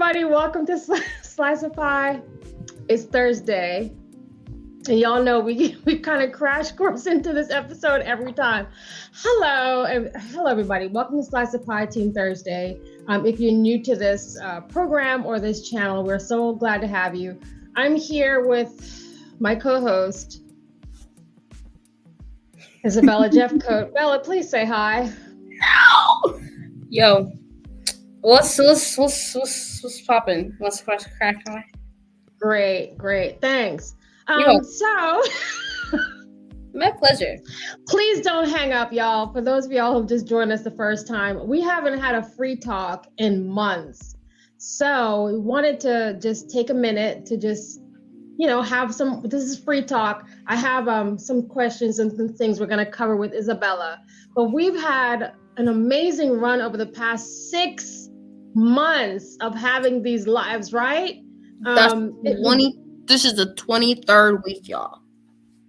everybody. Welcome to Slice of P.I.E. It's Thursday. And y'all know we kind of crash course into this episode every time. Hello, everybody. Welcome to Slice of P.I.E. Team Thursday. If you're new to this program or this channel, we're so glad to have you. I'm here with my co-host, Isabella Jeffcoat. Bella, please say hi. Yo, what's poppin'? What's crack on? Great. Thanks. So my pleasure. Please don't hang up, y'all. For those of y'all who just joined us the first time, we haven't had a free talk in months. So we wanted to just take a minute to just, have some, this is free talk. I have some questions and some things we're going to cover with Isabella. But we've had an amazing run over the past 6 months of having these lives, right? This is the 23rd week, y'all.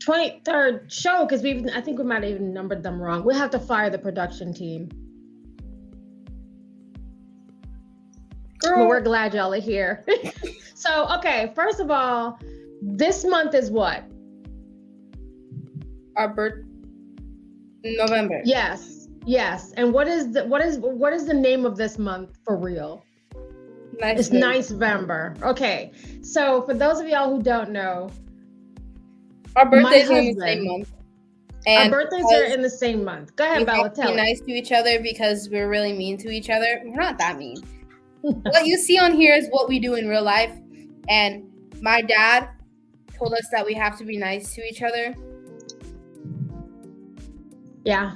23rd show, because I think we might have even numbered them wrong. We'll have to fire the production team. Girl. But we're glad y'all are here. So, okay, first of all, this month is what? Our birth, November. Yes. And what is the name of this month for real? It's Nice-vember. Okay. So for those of y'all who don't know, our birthdays are in the same month. And our birthdays are in the same month. Go ahead, Bella, tell us. We nice to each other because we're really mean to each other. We're not that mean. What you see on here is what we do in real life. And my dad told us that we have to be nice to each other. Yeah.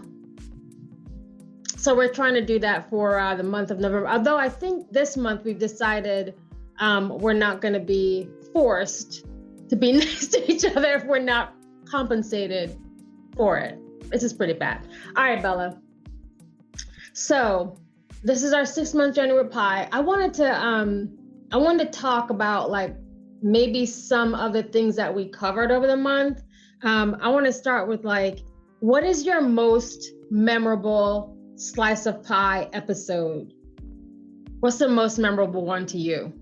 So we're trying to do that for the month of November. Although I think this month we've decided we're not going to be forced to be nice to each other if we're not compensated for it. This is pretty bad. All right, Bella. So this is our 6-month journey with P.I.E. I wanted to talk about like maybe some of the things that we covered over the month. I want to start with like, what is your most memorable Slice of P.I.E. episode? What's the most memorable one to you?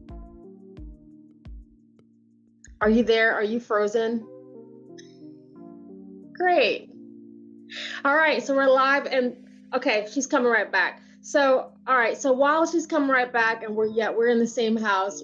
Are you there? Are you frozen? Great. All right, so we're live and okay, she's coming right back. So, all right, so while she's coming right back and we're in the same house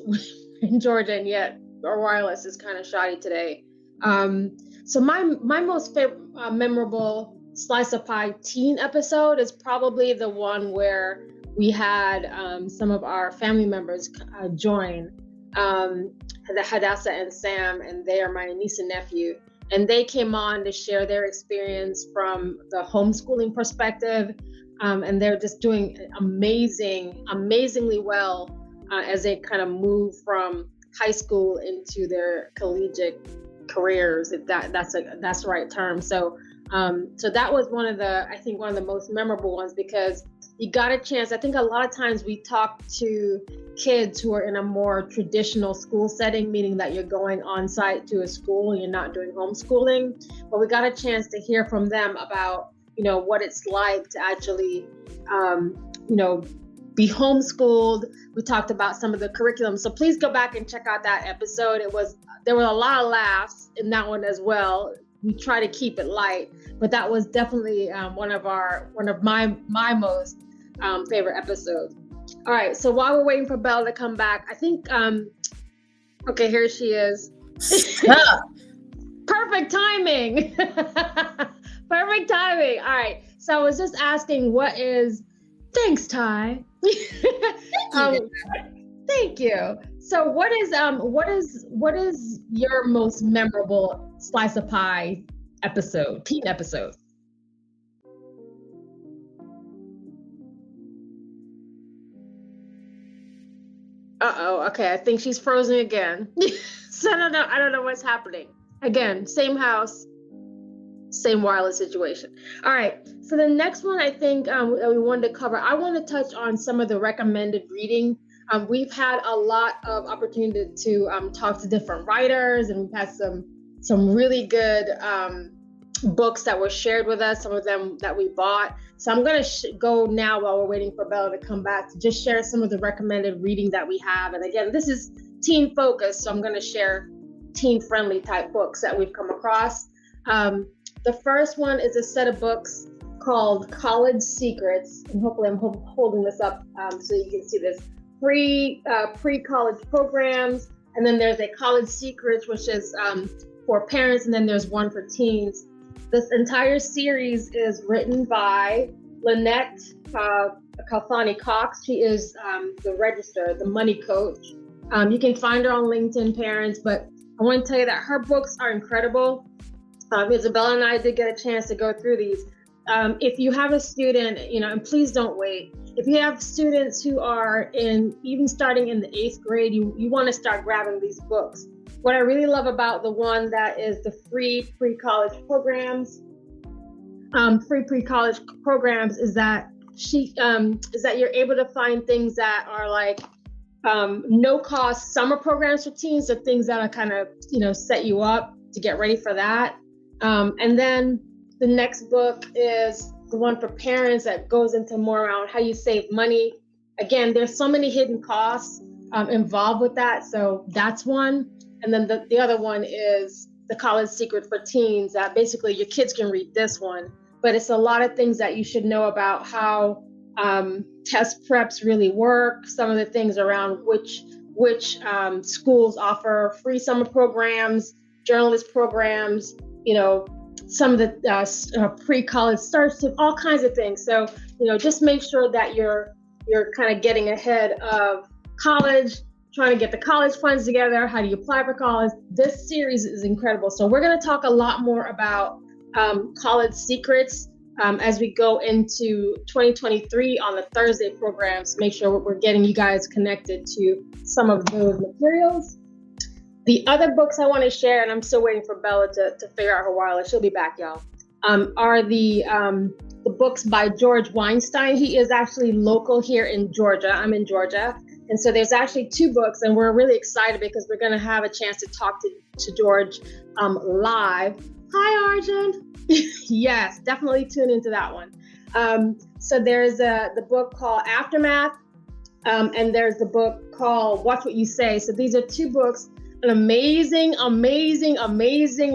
in Georgia, and yet our wireless is kind of shoddy today. So my most favorite memorable Slice of P.I.E. teen episode is probably the one where we had some of our family members join, the Hadassah and Sam, and they are my niece and nephew. And they came on to share their experience from the homeschooling perspective. And they're just doing amazingly well as they kind of move from high school into their collegiate careers, if that's the right term. So that was one of the most memorable ones, because you got a chance. I think a lot of times we talk to kids who are in a more traditional school setting, meaning that you're going on site to a school and you're not doing homeschooling, but we got a chance to hear from them about, what it's like to actually, be homeschooled. We talked about some of the curriculum. So please go back and check out that episode. There were a lot of laughs in that one as well. We try to keep it light, but that was definitely one of my most favorite episodes. All right, so while we're waiting for Belle to come back, I think okay, here she is. Perfect timing. Perfect timing. All right, so I was just asking, thanks, Ty. Thank you. So what is your most memorable Slice of P.I.E. episode, teen episode? Okay, I think she's frozen again. So I don't know what's happening. Again, same house, same wireless situation. All right, so the next one I think that we wanted to cover, I want to touch on some of the recommended reading. We've had a lot of opportunity to talk to different writers, and we've had some really good books that were shared with us, some of them that we bought. So I'm going to go now while we're waiting for Bella to come back to just share some of the recommended reading that we have. And again, this is teen focused, so I'm going to share teen friendly type books that we've come across. The first one is a set of books called College Secrets, and hopefully I'm holding this up so you can see this. Pre-college programs, and then there's a College Secrets, which is for parents, and then there's one for teens. This entire series is written by Lynette Kalfani Cox. She is the Register, the money coach. You can find her on LinkedIn, parents, but I want to tell you that her books are incredible. Isabella and I did get a chance to go through these. If you have a student, and please don't wait. If you have students who are even starting in the 8th grade, you want to start grabbing these books. What I really love about the one that is the free pre-college programs, is that you're able to find things that are like no cost summer programs for teens, so things that are kind of set you up to get ready for that. And then the next book is the one for parents that goes into more around how you save money. Again, there's so many hidden costs involved with that, so that's one. And then the other one is the College Secret for Teens, that basically your kids can read this one, but it's a lot of things that you should know about how test preps really work, some of the things around which schools offer free summer programs, journalist programs, some of the pre-college starts to all kinds of things. So, just make sure that you're kind of getting ahead of college, trying to get the college funds together. How do you apply for college? This series is incredible. So we're going to talk a lot more about College Secrets as we go into 2023 on the Thursday programs. Make sure we're getting you guys connected to some of those materials. The other books I want to share, and I'm still waiting for Bella to figure out her wireless. She'll be back, y'all. Are the books by George Weinstein. He is actually local here in Georgia. I'm in Georgia. And so there's actually 2 books, and we're really excited because we're going to have a chance to talk to George live. Hi, Arjun. Yes, definitely tune into that one. So there's the book called Aftermath, and there's the book called Watch What You Say. So these are 2 books. An amazing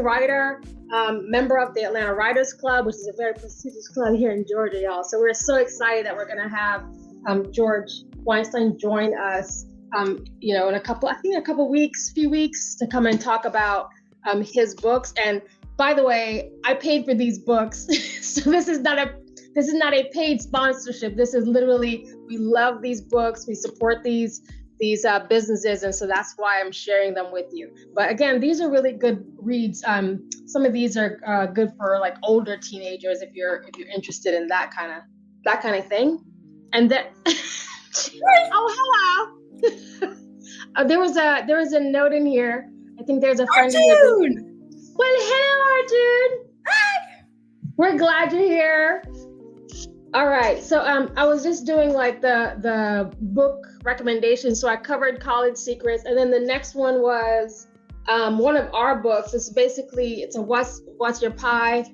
writer, member of the Atlanta Writers Club, which is a very prestigious club here in Georgia, y'all. So we're so excited that we're going to have George Weinstein join us, in a few weeks to come and talk about his books. And by the way, I paid for these books, so this is not a paid sponsorship. This is literally, we love these books, we support these businesses, and so that's why I'm sharing them with you. But again, these are really good reads. Some of these are good for like older teenagers if you're interested in that kind of thing. And then oh, hello. There was a note in here. I think there's a friend here. Well, hello, Arjun. Hi. We're glad you're here. All right. So I was just doing like the book recommendations. So I covered College Secrets, and then the next one was one of our books. It's a What's Your Pie.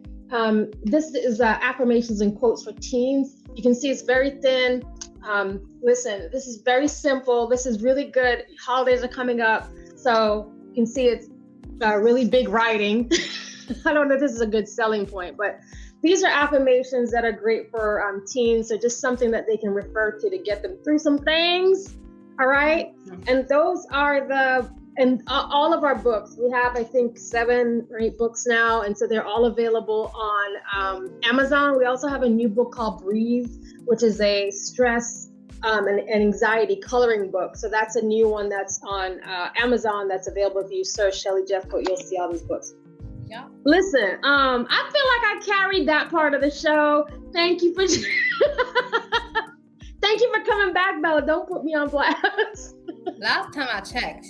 This is affirmations and quotes for teens. You can see it's very thin. Listen, this is very simple. This is really good. Holidays are coming up, so you can see it's really big writing. I don't know if this is a good selling point, but these are affirmations that are great for teens. So just something that they can refer to get them through some things. All right. And those are all of our books. We have, I think, 7 or 8 books now. And so they're all available on Amazon. We also have a new book called Breathe, which is a stress and anxiety coloring book. So that's a new one that's on Amazon that's available. If you search Shelly Jeffcoat, you'll see all these books. Yeah. Listen, I feel like I carried that part of the show. Thank you for thank you for coming back, Bella. Don't put me on blast. Last time I checked,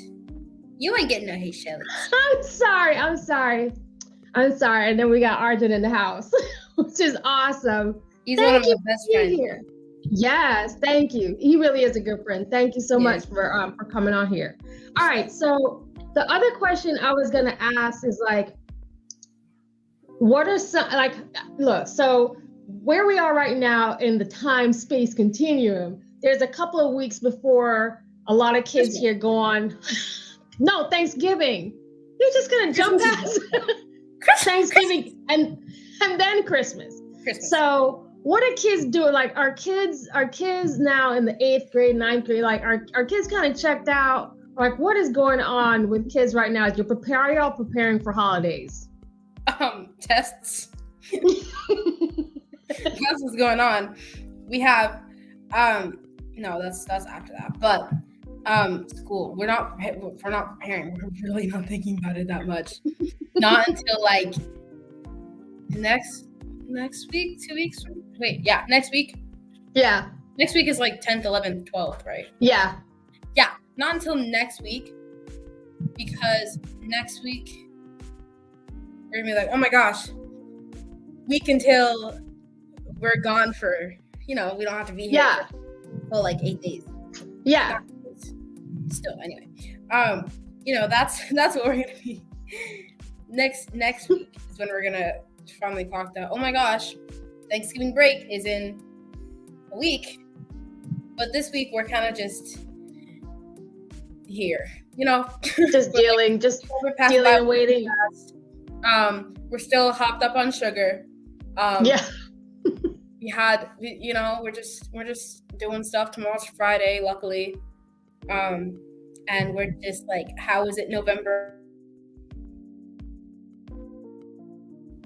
you ain't getting no hate, Shelly. I'm sorry. And then we got Arjun in the house, which is awesome. He's one of my best friends here. Yes, thank you. He really is a good friend. Thank you so much for coming on here. All right, so the other question I was gonna ask is like, What are some, like, look, so where we are right now in the time space continuum, there's a couple of weeks before a lot of kids here go on. No, Thanksgiving. You're just gonna jump past Thanksgiving and then Christmas. So what are kids doing? Like, are kids now in the 8th grade, 9th grade? Like, are kids kind of checked out? Like, what is going on with kids right now? Are y'all preparing for holidays? Tests. That's what's going on. We have no, that's after that. But school. We're not preparing. We're really not thinking about it that much. Not until like next week, 2 weeks. Wait, yeah, next week. Yeah. Next week is like 10th, 11th, 12th, right? Yeah. Yeah, not until next week, because next week we're gonna be like, oh my gosh, week until we're gone for, we don't have to be here for like 8 days. Yeah. Still, anyway, that's what we're gonna be. Next week is when we're gonna finally clock that. Oh my gosh, Thanksgiving break is in a week, but this week we're kind of just here, just dealing, like, just dealing and waiting. We're still hopped up on sugar. We're just doing stuff. Tomorrow's Friday, luckily. And we're just like, how is it November?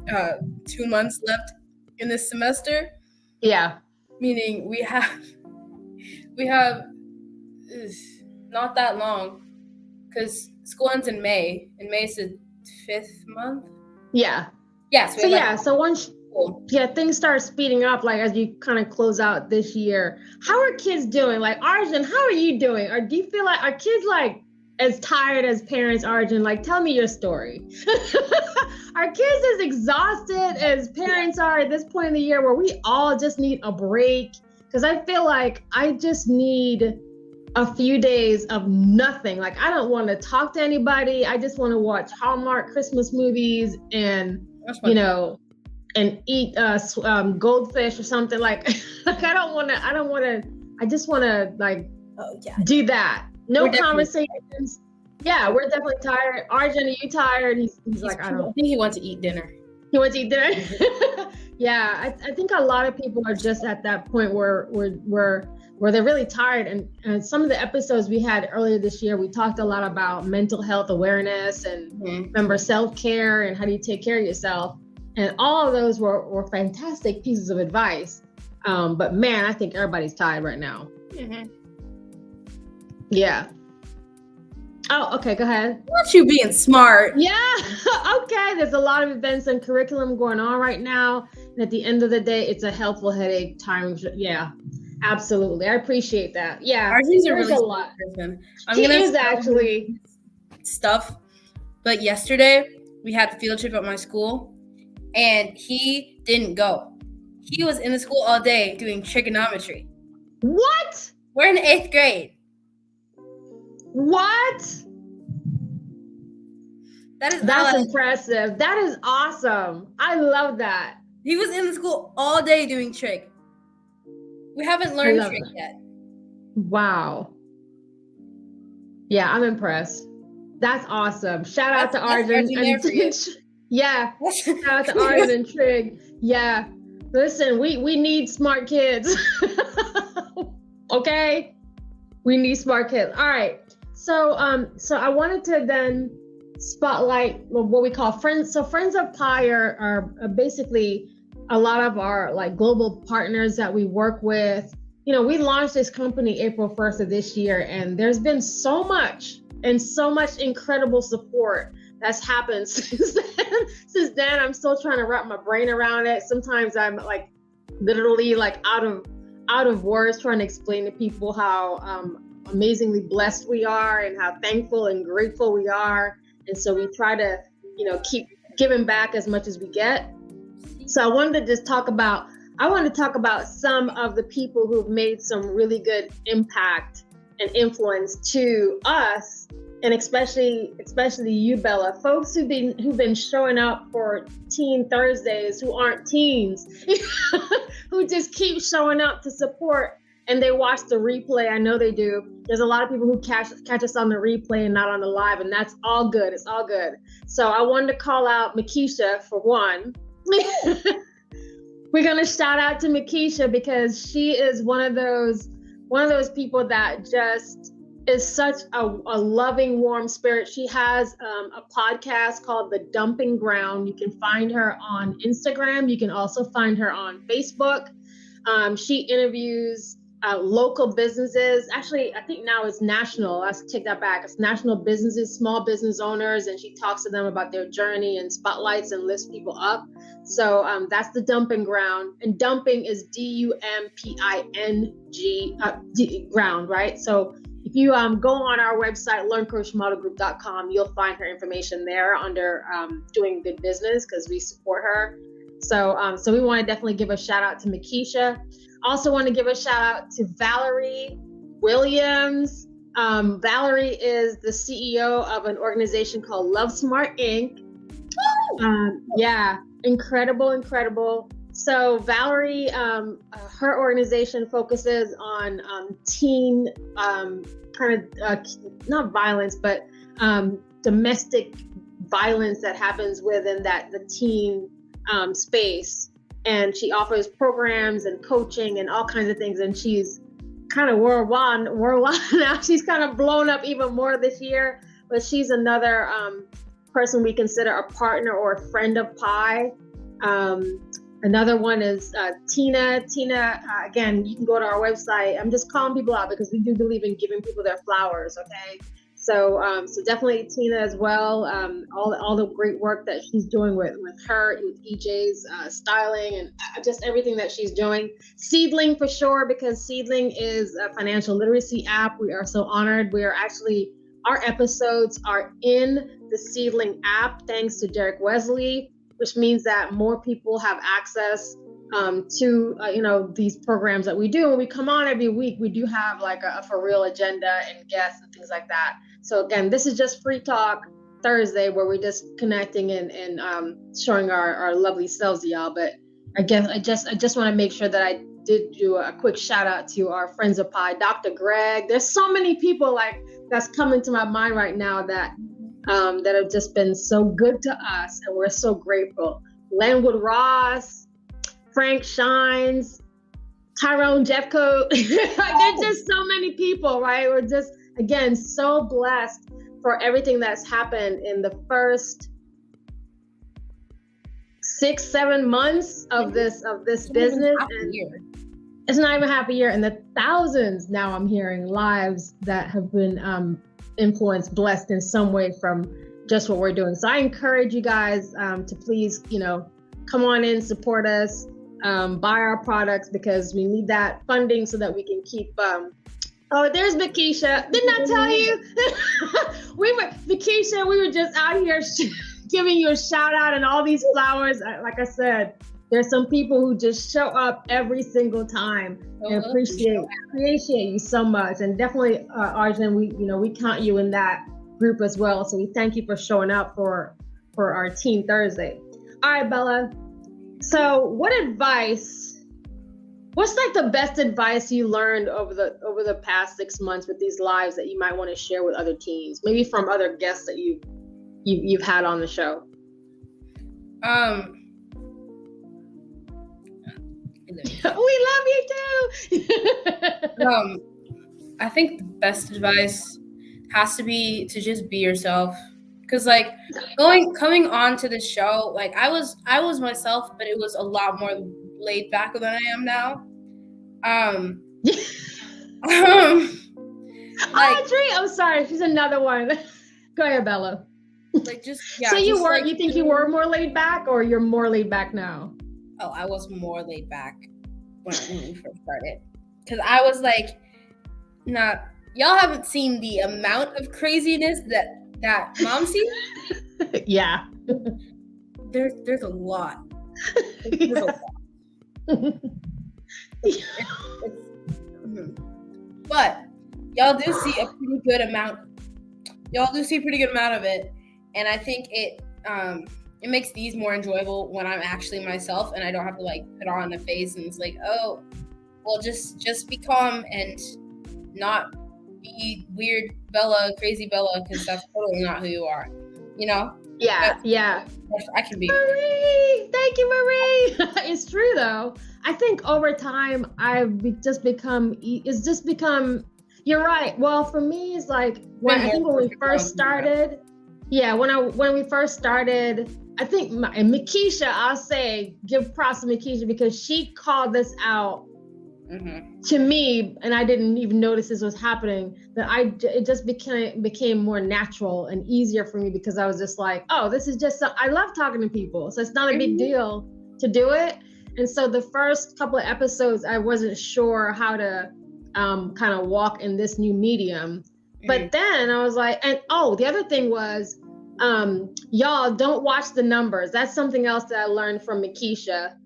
2 months left in this semester. Yeah. Meaning we have not that long, because school ends in May. And May is the 5th month. Yeah. Yes. Yeah, so once things start speeding up, like as you kind of close out this year. How are kids doing? Like, Arjun, how are you doing? Or do you feel like, are kids like as tired as parents, Arjun? Like, tell me your story. Are kids as exhausted as parents are at this point in the year, where we all just need a break? Because I feel like I just need a few days of nothing. Like, I don't want to talk to anybody. I just want to watch Hallmark Christmas movies and, and eat goldfish or something. Like I just want to do that. No conversations. Yeah, we're definitely tired. Arjun, are you tired? He's like, I don't know. I think he wants to eat dinner. He wants to eat dinner? Yeah, I think a lot of people are just at that point where they're really tired. And some of the episodes we had earlier this year, we talked a lot about mental health awareness and remember self-care and how do you take care of yourself. And all of those were fantastic pieces of advice. But man, I think everybody's tired right now. Mm-hmm. Yeah. Oh, okay, go ahead. Not you being smart. Yeah, okay. There's a lot of events and curriculum going on right now. And at the end of the day, it's a helpful headache time. Yeah, absolutely. I appreciate that. Yeah, Arjun's a really smart person. He is actually. Stuff. But yesterday, we had a field trip at my school, and he didn't go. He was in the school all day doing trigonometry. What? We're in 8th grade. What? That's impressive. That is awesome. I love that. He was in the school all day doing trig. We haven't learned trig yet. Wow. Yeah, I'm impressed. That's awesome. Shout out to Arjun. Yeah. Shout out to Arjun and Trig. Yeah. Listen, we need smart kids. Okay? We need smart kids. All right. So I wanted to then spotlight what we call friends. So Friends of P.I.E are basically a lot of our like global partners that we work with. We launched this company April 1st of this year, and there's been so much incredible support that's happened since then. I'm still trying to wrap my brain around it. Sometimes I'm like literally like out of words trying to explain to people how amazingly blessed we are and how thankful and grateful we are. And so we try to, keep giving back as much as we get. So I wanted to just talk about some of the people who've made some really good impact and influence to us and especially you, Bella, folks who've been showing up for Teen Thursdays who aren't teens, who just keep showing up to support, and they watch the replay. I know they do. There's a lot of people who catch us on the replay and not on the live, and that's all good. It's all good. So I wanted to call out Makisha for one. We're gonna shout out to Makisha because she is one of those people that just is such a loving, warm spirit. She has a podcast called The Dumping Ground. You can find her on Instagram. You can also find her on Facebook. She interviews local businesses. Actually, I think now it's national. Let's take that back. It's national businesses, small business owners, and she talks to them about their journey and spotlights and lifts people up. So that's The Dumping Ground. And dumping is DUMPING ground, right? So if you go on our website, learncoachmodelgroup.com, you'll find her information there under doing good business, because we support her. So we want to definitely give a shout out to Makisha. Also want to give a shout out to Valerie Williams. Valerie is the CEO of an organization called Love Smart Inc. Yeah, incredible. So Valerie, her organization focuses on teen not violence, but domestic violence that happens within the teen space. And she offers programs and coaching and all kinds of things. And she's kind of worldwide now. She's kind of blown up even more this year. But she's another person we consider a partner or a friend of P.I.E. Another one is Tina. Tina, again, you can go to our website. I'm just calling people out because we do believe in giving people their flowers, okay? So definitely Tina as well. All the great work that she's doing with her, with EJ's styling and just everything that she's doing. Seedling for sure, because Seedling is a financial literacy app. We are so honored. Our episodes are in the Seedling app, thanks to Derek Wesley, which means that more people have access to these programs that we do. When we come on every week, we do have like a for real agenda and guests and things like that. So again, this is just Free Talk Thursday, where we're just connecting and showing our lovely selves to y'all. But I just want to make sure that I did do a quick shout out to our Friends of P.I.E, Dr. Greg. There's so many people that's coming to my mind right now that have just been so good to us, and we're so grateful. Lenwood Ross, Frank Shines, Tyrone Jeffcoat. There's just so many people, right? We're just, again, so blessed for everything that's happened in the first 6-7 months of this business. And it's not even half a year, and the thousands now I'm hearing lives that have been influenced, blessed in some way from just what we're doing. So I encourage you guys to please, come on in, support us, buy our products, because we need that funding so that we can keep. Oh, there's Makisha. Didn't I tell you? Makisha, we were just out here giving you a shout out and all these flowers. Like I said, there's some people who just show up every single time and appreciate you so much. And definitely, Arjun, we count you in that group as well. So we thank you for showing up for our Teen Thursday. All right, Bella. So what's like the best advice you learned over the past 6 months with these lives that you might want to share with other teens, maybe from other guests that you've had on the show? We love you too. I think the best advice has to be to just be yourself. Because coming on to this show, I was myself, but it was a lot more laid back than I am now. Audrey, I'm sorry, she's another one. Go ahead, Bella. So you think you were more laid back, or you're more laid back now? Oh, I was more laid back when we first started. Because I was y'all haven't seen the amount of craziness that Mom sees. Yeah. There's a lot. There's a lot. But y'all do see a pretty good amount y'all do see a pretty good amount of it, and I think it makes these more enjoyable when I'm actually myself and I don't have to like put on a face and it's like, oh, well, just be calm and not be weird Bella, crazy Bella, because that's totally not who you are, you know? Yeah, yeah. I can be. Marie, thank you, Marie. It's true though. I think over time it's just become. You're right. Well, for me, it's like when we first started. Yeah, when we first started, I think and Makisha, I'll say give props to Makisha because she called this out to me, and I didn't even notice this was happening. It just became more natural and easier for me because I was just like, oh, this is just I love talking to people, so it's not a big deal to do it. And so the first couple of episodes, I wasn't sure how to kind of walk in this new medium. But then I was like, and the other thing was, y'all don't watch the numbers. That's something else that I learned from Makisha.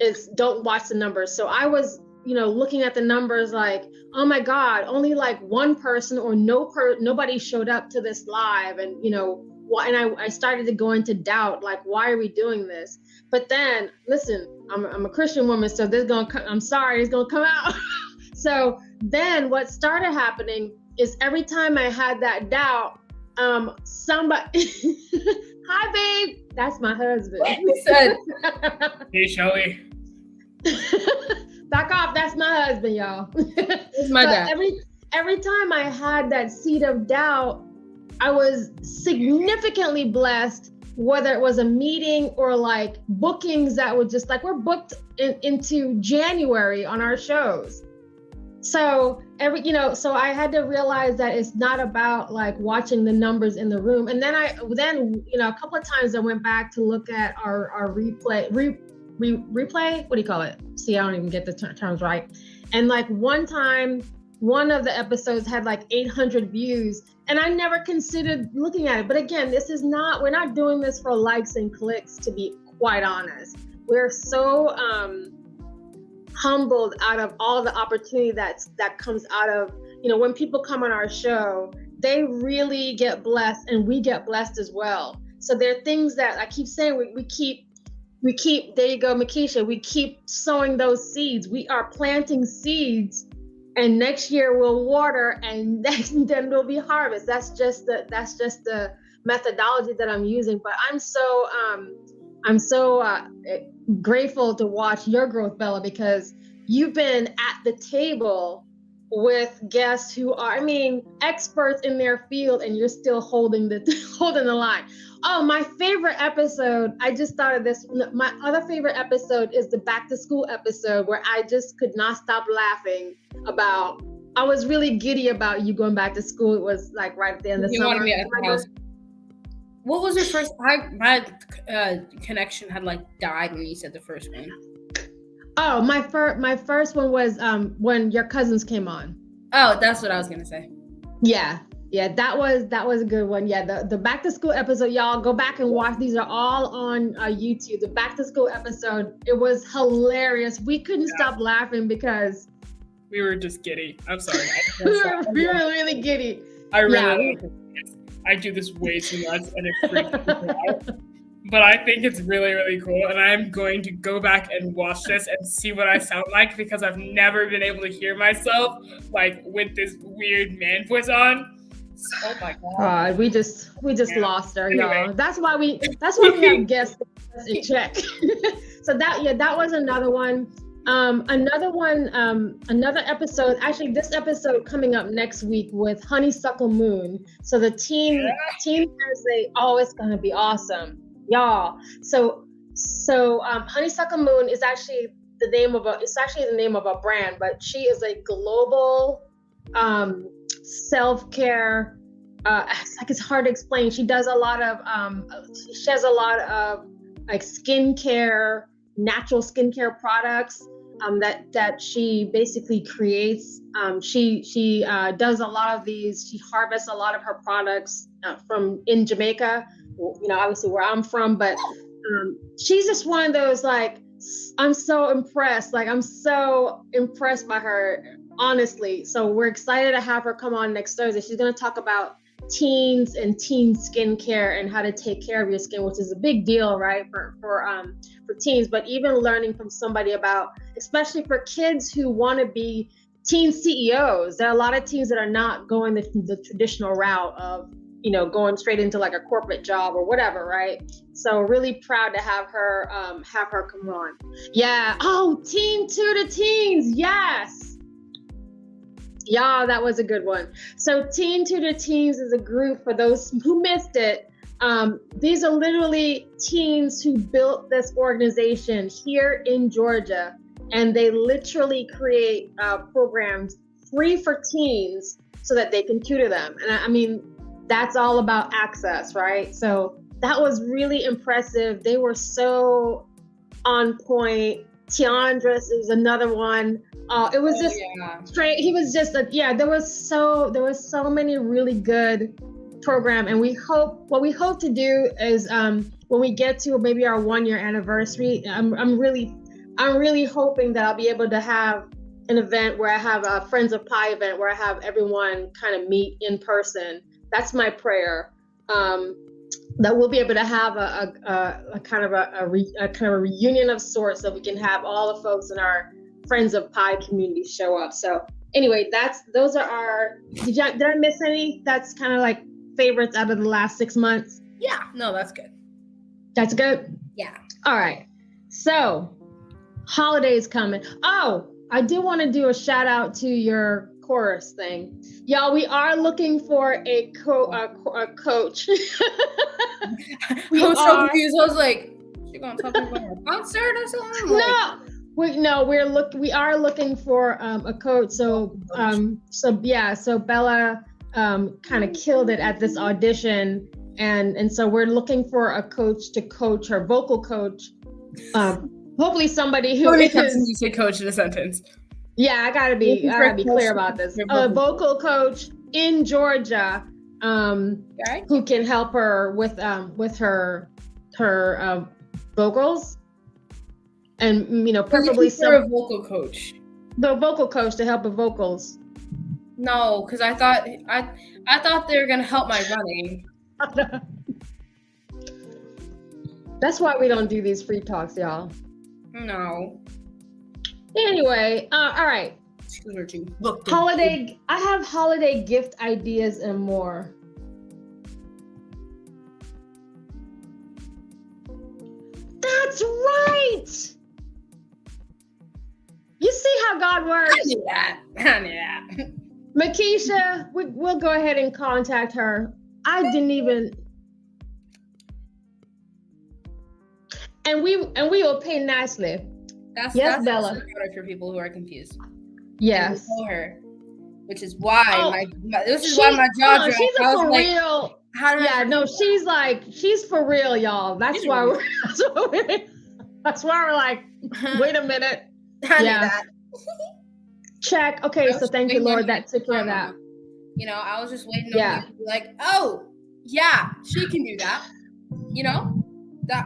Is don't watch the numbers. So I was, looking at the numbers like, oh my God, only like one person or nobody showed up to this live. And, and I started to go into doubt, like, why are we doing this? But then, listen, I'm a Christian woman, so I'm sorry, it's gonna come out. So then what started happening is every time I had that doubt, somebody, hi babe, that's my husband. He said, hey Shelly. Back off, that's my husband, y'all. It's my dad. Every time I had that seed of doubt, I was significantly blessed, whether it was a meeting or like bookings that were just like, we're booked into January on our shows. So so I had to realize that it's not about like watching the numbers in the room. And then a couple of times I went back to look at our replay. What do you call it? See, I don't even get the terms right. And like one time, one of the episodes had like 800 views, and I never considered looking at it. But again, we're not doing this for likes and clicks, to be quite honest. We're so humbled out of all the opportunity that comes out of, when people come on our show, they really get blessed and we get blessed as well. So there are things that I keep saying, we keep, there you go, Makisha, we keep sowing those seeds. We are planting seeds, and next year we'll water, and then there'll be harvest. That's just the methodology that I'm using. But I'm so grateful to watch your growth, Bella, because you've been at the table with guests who are, experts in their field, and you're still holding the line. Oh, my favorite episode, I just thought of this. My other favorite episode is the back to school episode, where I just could not stop laughing about, I was really giddy about you going back to school. It was like right at the end of the summer. Wanted me at the house. What was your first? My connection had like died when you said the first one. Oh, my first one was when your cousins came on. Oh, that's what I was gonna say. Yeah, that was a good one. Yeah, the back to school episode, y'all go back and watch. These are all on YouTube. The back to school episode, it was hilarious. We couldn't stop laughing because we were just giddy. I'm sorry. we were really giddy. I do this way too much, and it freaks me out. But I think it's really, really cool, and I'm going to go back and watch this and see what I sound like, because I've never been able to hear myself like with this weird man voice on. Oh my God. We just lost her, y'all. That's why we have guests in check. So that was another one. Another episode, actually this episode coming up next week with Honeysuckle Moon. So the team Thursday, it's gonna be awesome, y'all. So Honeysuckle Moon is actually the name of a brand, but she is a global self-care. It's hard to explain. She does a lot of like skincare, natural skincare products that she basically creates. She does a lot of these. She harvests a lot of her products from in Jamaica, obviously where I'm from. But she's just one of those, like, I'm so impressed. Like, I'm so impressed by her, honestly. So we're excited to have her come on next Thursday. She's going to talk about teens and teen skincare and how to take care of your skin, which is a big deal, right, for teens. But even learning from somebody about, especially for kids who want to be teen CEOs, there are a lot of teens that are not going the traditional route of, you know, going straight into like a corporate job or whatever, right? So really proud to have her come on. Yeah. Oh, Teen to the Teens. Yes. Yeah, that was a good one. So Teen to the Teens is a group, for those who missed it. These are literally teens who built this organization here in Georgia, and they literally create programs free for teens so that they can tutor them. And I mean, that's all about access, right? So that was really impressive. They were so on point. Tiandras is another one. It was just straight. He was just there was so many really good program, and what we hope to do is when we get to maybe our 1-year anniversary, I'm really hoping that I'll be able to have an event where I have a Friends of P.I.E event where I have everyone kind of meet in person. That's my prayer. That we'll be able to have a kind of a reunion of sorts, so we can have all the folks in our Friends of P.I.E community show up. So anyway, those are our. Did I miss any? That's kind of like favorites out of the last 6 months. Yeah, no, that's good. That's good. Yeah. All right. So holidays coming. Oh, I did want to do a shout out to your chorus thing, y'all. We are looking for a coach. I was so confused. I was like, "She gonna talk about a concert or something?" We are looking for a coach. So Bella kind of killed it at this audition, and so we're looking for a coach to coach her, vocal coach. Hopefully somebody who is. You say coach in a sentence. Yeah, I gotta be clear about this. A vocal coach in Georgia, who can help her with her vocals, and preferably a vocal coach. The vocal coach to help with vocals. No, because I thought they were gonna help my running. That's why we don't do these free talks, y'all. No. Anyway, all right. Holiday. I have holiday gift ideas and more. That's right. You see how God works. I knew that. Makisha, we'll go ahead and contact her. I didn't even. And we will pay nicely. That's Bella. For people who are confused. Yes. Know her, which is why my jaw dropped. She's for real. She's for real, y'all. That's why we're like, wait a minute. I knew that. Check. Okay, so thank you, Lord, that took care of that. I was just waiting on you to be like, oh, yeah, she can do that.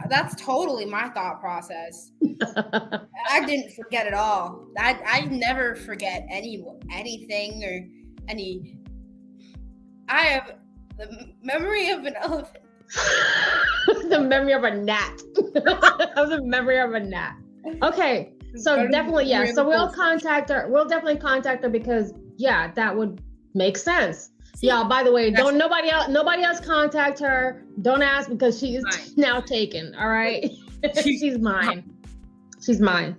That's totally my thought process. I didn't forget at all. I never forget anything or any. I have the memory of an elephant. The memory of a gnat. The memory of a gnat. Okay, so definitely, yeah. So we'll contact her. We'll definitely contact her because, yeah, that would make sense. Yeah, by the way, don't nobody else contact her. Don't ask because she is now taken. All right. She's mine. She's mine.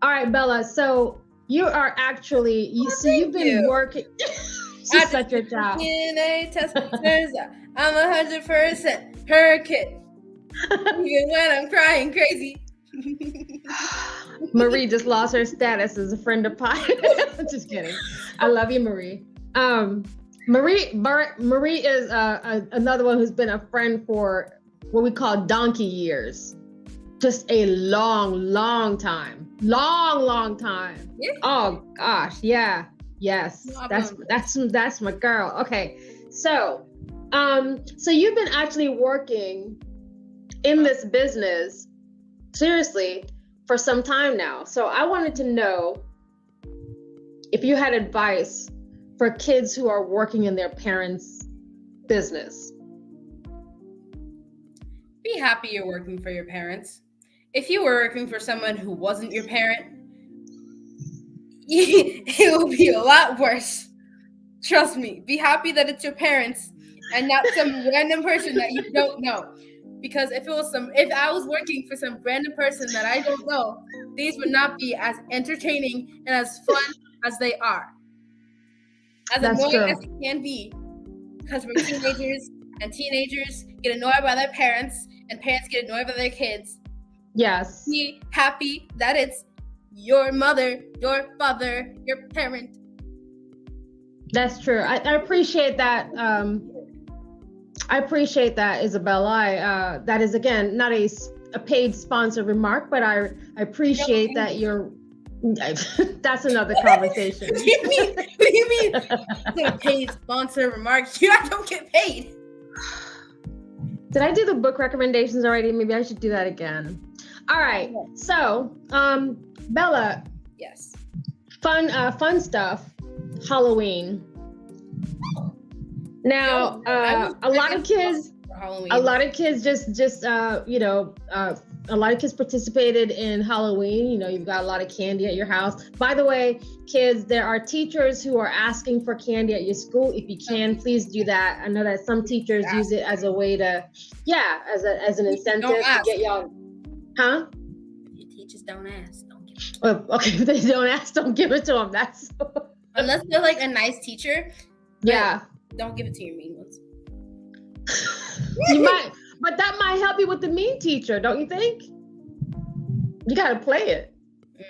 All right, Bella. So you are actually you've been working. She's such a child. DNA test turns out I'm 100% her kid. Even when I'm crying crazy. Marie just lost her status as a friend of P.I.E. Just kidding. I love you, Marie. Marie is another one who's been a friend for what we call donkey years. Just a long time. Long time. Yeah. Oh gosh, yeah. Yes. That's my girl. Okay. So you've been actually working in this business seriously for some time now. So I wanted to know if you had advice for kids who are working in their parents' business. Be happy you're working for your parents. If you were working for someone who wasn't your parent, it would be a lot worse. Trust me. Be happy that it's your parents and not some random person that you don't know. Because if I was working for some random person that I don't know, these would not be as entertaining and as fun as they are. As That's annoying true. as it can be, because we're teenagers, and teenagers get annoyed by their parents, and parents get annoyed by their kids. Yes. Be happy that it's your mother, your father, your parent. That's true. I appreciate that. I appreciate that, Isabella. That is, again, not a paid sponsor remark, but I appreciate that you're. That's another conversation. What do you mean? A paid sponsor remark? I don't get paid. Did I do the book recommendations already? Maybe I should do that again. All right. So, Bella. Yes. Fun stuff. Halloween. Now, a lot of kids just a lot of kids participated in Halloween. You know, you've got a lot of candy at your house. By the way, kids, there are teachers who are asking for candy at your school. If you can, please do that. I know that some teachers use it as a way to, as an incentive to get y'all. Huh? Your teachers don't ask, don't give it. Well, okay, if they don't ask, don't give it to them. That's unless they're like a nice teacher. Yeah. Don't give it to your mean ones. You might, but that might help you with the mean teacher, don't you think? You gotta play it.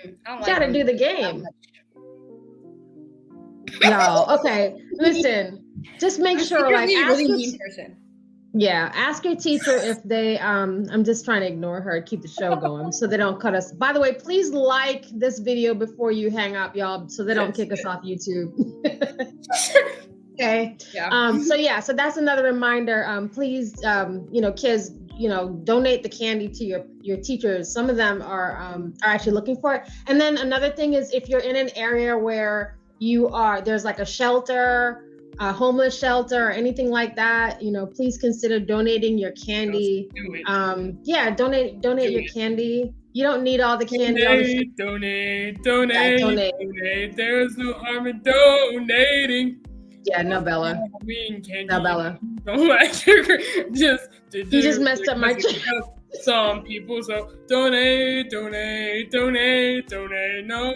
You gotta do the game. No, okay. Listen, just make sure, like, ask really mean person. Yeah, ask your teacher if they. I'm just trying to ignore her, keep the show going, so they don't cut us. By the way, please like this video before you hang up, y'all, so they don't kick us off YouTube. Okay. Yeah. So that's another reminder. Please, kids, donate the candy to your teachers. Some of them are actually looking for it. And then another thing is, if you're in an area where there's like a shelter, a homeless shelter, or anything like that, please consider donating your candy. Donate your candy. You don't need all the candy. Donate. There's no harm in donating. Yeah, no, Bella. No, Bella. Don't like you just messed up my some people, so donate. No,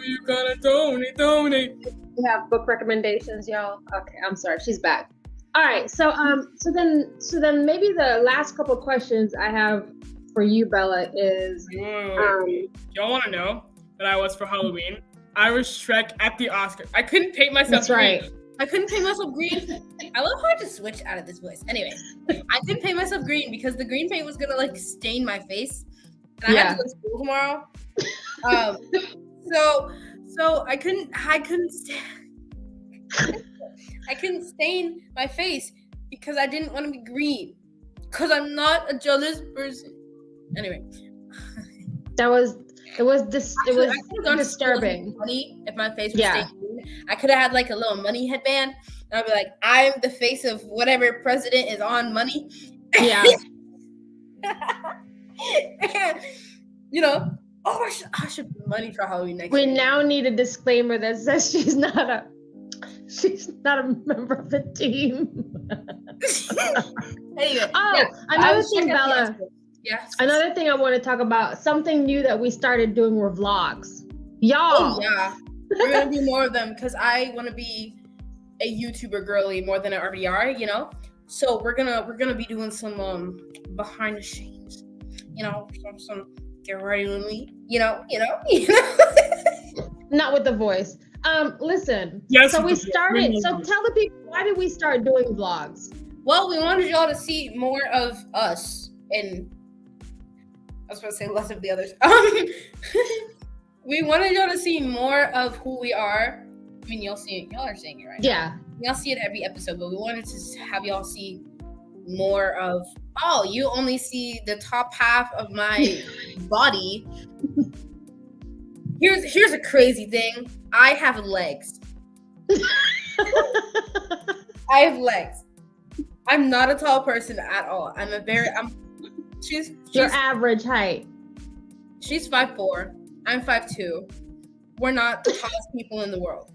you gotta donate. We have book recommendations, y'all. Okay, I'm sorry, she's back. All right, so then maybe the last couple of questions I have for you, Bella, is y'all want to know that I was for Halloween? I was Shrek at the Oscars. I couldn't paint myself green. Right. I couldn't paint myself green. I love how I just switched out of this voice. Anyway, I couldn't paint myself green because the green paint was gonna like stain my face, and I had to go to school tomorrow. So I couldn't stain my face because I didn't want to be green. Because I'm not a jealous person. Anyway, it was disturbing. Money if my face was stained green. I could have had like a little money headband, and I'd be like, I'm the face of whatever president is on money. Yeah. And, I should put money for Halloween next year. We year. now need a disclaimer that says she's not a member of the team. Anyway. Another thing, Bella. Yes. Another thing I want to talk about, something new that we started doing were vlogs. Y'all. Oh, yeah. We're going to do more of them because I want to be a YouTuber girly more than I already are, So we're gonna be doing some behind the scenes, some get ready with me, Not with the voice. Listen. Yes. So we started. So tell the people, why did we start doing vlogs? Well, we wanted y'all to see more of us, and I was going to say less of the others. We wanted y'all to see more of who we are. I mean, y'all are seeing it right now. Yeah. Y'all see it every episode, but we wanted to have y'all see more of, you only see the top half of my body. Here's a crazy thing. I have legs. I have legs. I'm not a tall person at all. She's Your average height. She's 5'4". I'm 5'2". We're not the tallest people in the world.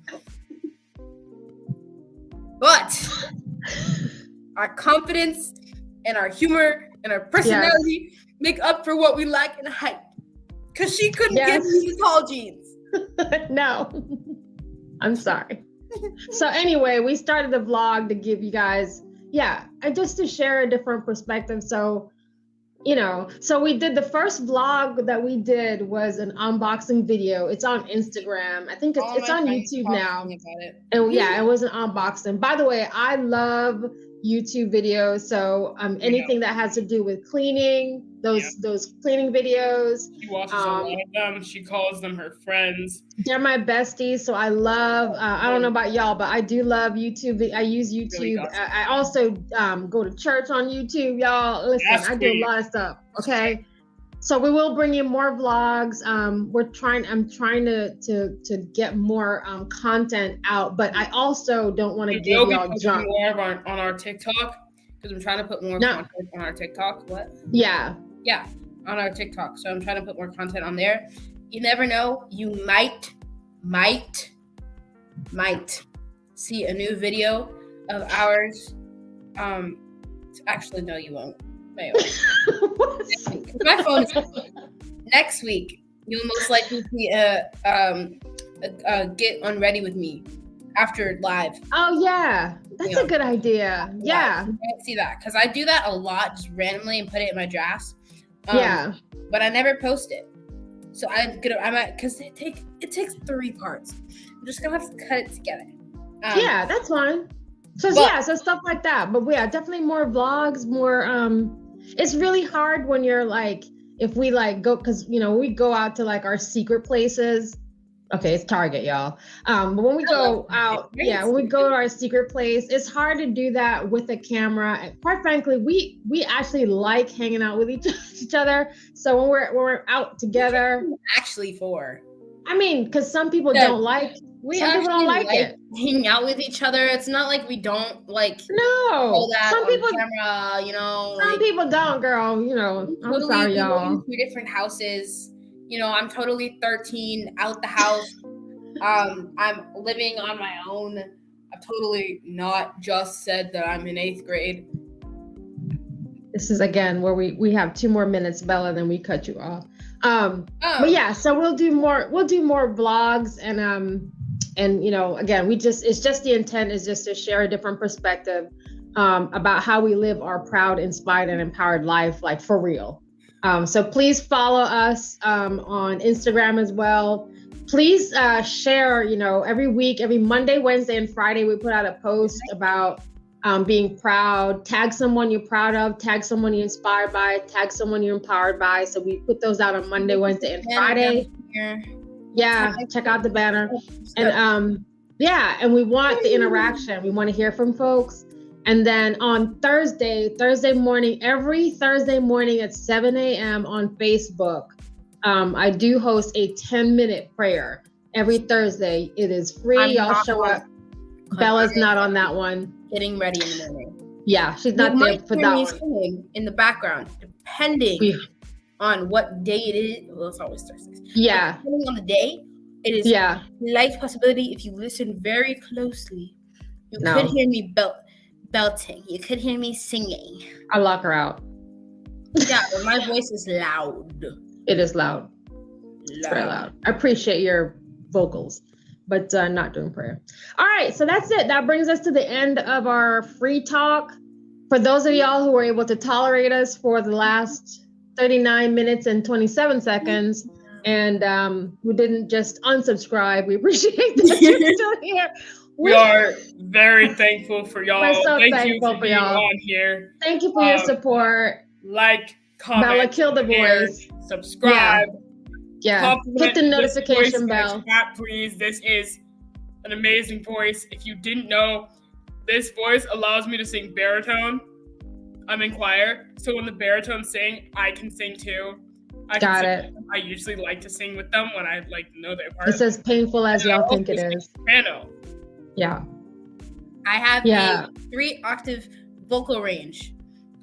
But our confidence and our humor and our personality make up for what we lack in height. Because she couldn't give me the tall jeans. No. I'm sorry. So anyway, we started the vlog to give you guys, and just to share a different perspective. So, so we did the first vlog that we did was an unboxing video. It's on Instagram. I think it's on YouTube now. And it was an unboxing. By the way, I love YouTube videos. So anything that has to do with cleaning, those cleaning videos. She watches a lot of them. She calls them her friends. They're my besties. So I love, I don't know about y'all, but I do love YouTube. I use YouTube. Really I also go to church on YouTube, y'all. Listen, I do a lot of stuff. Okay. So we will bring you more vlogs. I'm trying to get more content out, but I also don't want to give y'all junk. More on our TikTok, because I'm trying to put more content on our TikTok. What? Yeah, on our TikTok. So I'm trying to put more content on there. You never know. You might see a new video of ours. Actually, no, you won't. My phone is next week. You'll most likely see a get unready with me after live. Oh yeah, that's a good idea. Yeah, you might see that because I do that a lot, just randomly and put it in my drafts. But I never post it. So because it takes 3 parts. I'm just gonna have to cut it together. That's fine. So stuff like that. But definitely more vlogs, more it's really hard when you're like, if we like go, because we go out to like our secret places. Okay, it's Target, y'all. But when we go out, when we go to our secret place, it's hard to do that with a camera. And quite frankly, we actually like hanging out with each other. So when we're out together, actually I mean, because some people don't like. Some people don't like it. Hanging out with each other. It's not like we don't like. No, some people camera. Some people don't, girl. I'm sorry, y'all. 2 different houses. I'm totally 13, out the house. I'm living on my own. I've totally not just said that I'm in 8th grade. This is again where we have 2 more minutes, Bella, then we cut you off. But so we'll do more vlogs and again, it's just the intent is just to share a different perspective about how we live our proud, inspired, and empowered life, like for real. So please follow us on Instagram as well. Please share, every week, every Monday, Wednesday, and Friday, we put out a post about being proud. Tag someone you're proud of, tag someone you're inspired by, tag someone you're empowered by. So we put those out on Monday, Wednesday, and Friday. Yeah, check out the banner. And and we want the interaction. We want to hear from folks. And then on Thursday morning, every Thursday morning at 7 a.m. on Facebook, I do host a 10-minute prayer every Thursday. It is free. Y'all show up. Bella's not on that one. Getting ready in the morning. Yeah, she's not there for that one. In the background, depending on what day it is. Well, it's always Thursdays. Yeah. But depending on the day, it is light possibility. If you listen very closely, you could hear me belting. You could hear me singing. I'll lock her out. Yeah, but my voice is loud. It is loud. It's very loud. I appreciate your vocals, but not doing prayer. All right, so that's it. That brings us to the end of our free talk. For those of y'all who were able to tolerate us for the last 39 minutes and 27 seconds, and who didn't just unsubscribe, we appreciate that you're still here. We are very thankful for y'all. We're so Thank thankful you for being y'all on here. Thank you for your support. Like, comment, Bella, kill the share, voice. Subscribe. Yeah. Hit the notification bell. Chat, please. This is an amazing voice. If you didn't know, this voice allows me to sing baritone. I'm in choir, so when the baritones sing, I can sing too. I usually like to sing with them when I know their part. It's as painful as y'all think it is. Soprano. Yeah. I have a 3-octave vocal range.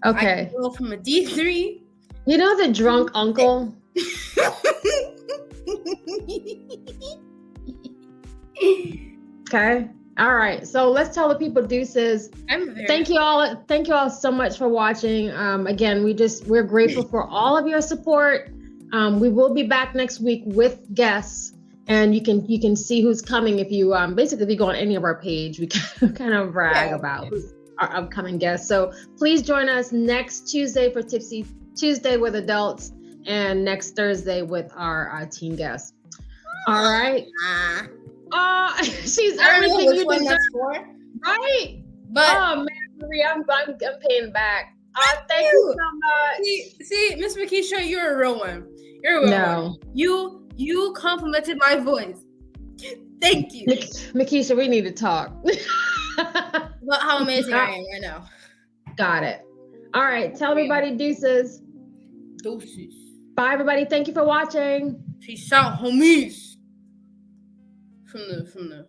Okay. I go from a D3. You know the drunk uncle? Okay. All right. So let's tell the people deuces. Thank you all so much for watching. Again, we're grateful for all of your support. We will be back next week with guests, and you can see who's coming if you basically if you go on any of our page, we kind of brag about who's our upcoming guests. So please join us next Tuesday for Tipsy Tuesday with adults, and next Thursday with our teen guests. All right. She's everything you deserve. Right? But oh man, Marie, I'm paying back. Thank you so much. See, Miss Makisha, you're a real one. You're a real one. You complimented my voice. Thank you. Makisha, we need to talk. About how amazing I am right now. Got it. All right. Tell everybody deuces. Deuces. Bye, everybody. Thank you for watching. Peace out, homies. From the